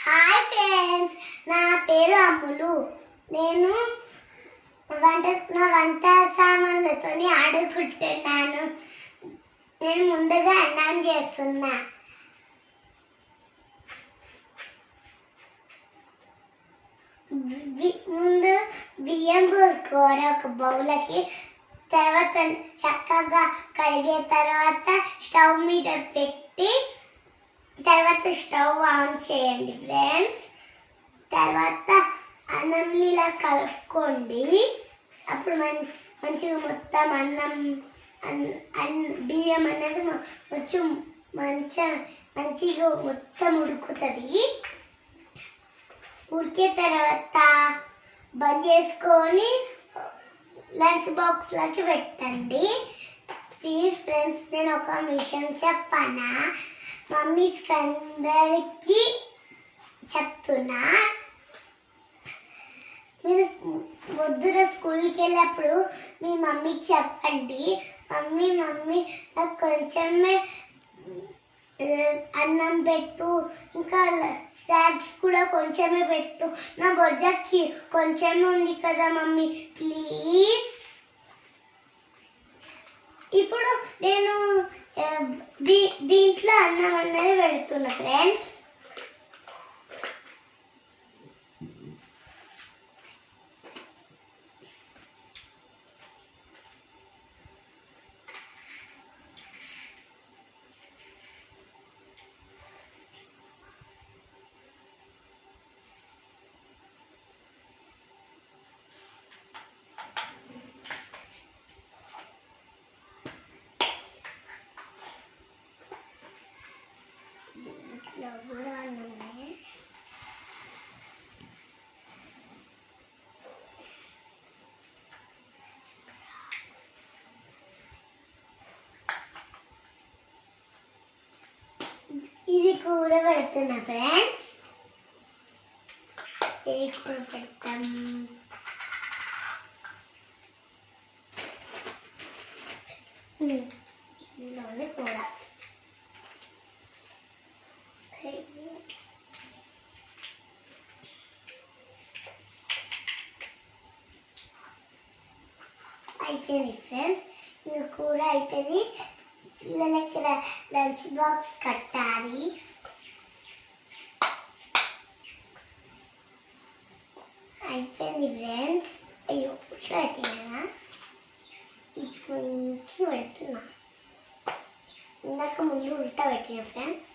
Hi friends, నా పేరు అమ్ములు. నేను నా వంట సామాన్లతో ఆడుకుంటున్నాను. నేను ముందుగా అన్నం చేస్తున్నా. ముందు బియ్యం పోసుకోవాలి ఒక బౌలకి. తర్వాత చక్కగా కడిగే తర్వాత స్టవ్ మీద పెట్టి తర్వాత స్టవ్ ఆన్ చేయండి ఫ్రెండ్స్. తర్వాత అన్నం ఇలా కలుపుకోండి. అప్పుడు మంచిగా మొత్తం బియ్యం అనేది కొంచెం మంచిగా మొత్తం ఉడుకుతుంది. ఉడికే తర్వాత బంద్ చేసుకొని లంచ్ బాక్స్లోకి పెట్టండి. ప్లీజ్ ఫ్రెండ్స్, నేను ఒక విషయం చెప్పనా, మమ్మీస్ అందరికీ చెప్తున్నా. మీరు పొద్దున స్కూల్కి వెళ్ళినప్పుడు మీ మమ్మీకి చెప్పండి, మమ్మీ నాకు కొంచెమే అన్నం పెట్టు, ఇంకా స్నాక్స్ కూడా కొంచెమే పెట్టు, నా బొజ్జకి కొంచెమే ఉంది కదా మమ్మీ ప్లీజ్. ఇప్పుడు నేను దీంట్లో అన్నం అన్నది పెడుతున్నా ఫ్రెండ్స్. ఇది కూర పెడుతున్నా ఫ్రెండ్స్. ఏ కూర పెడతాం? ఇందులోనే కూర. అయిపోయింది ఫ్రెండ్స్, ఇది కూర అయిపోయింది. పిల్లలకి లంచ్ బాక్స్ కట్టాలి. అయిపోయింది ఫ్రెండ్స్. అయ్యో పెట్టినా, ఇప్పుడు నుంచి పెడుతున్నా. ఇందాక ముందు ఉల్టా పెట్టినా ఫ్రెండ్స్.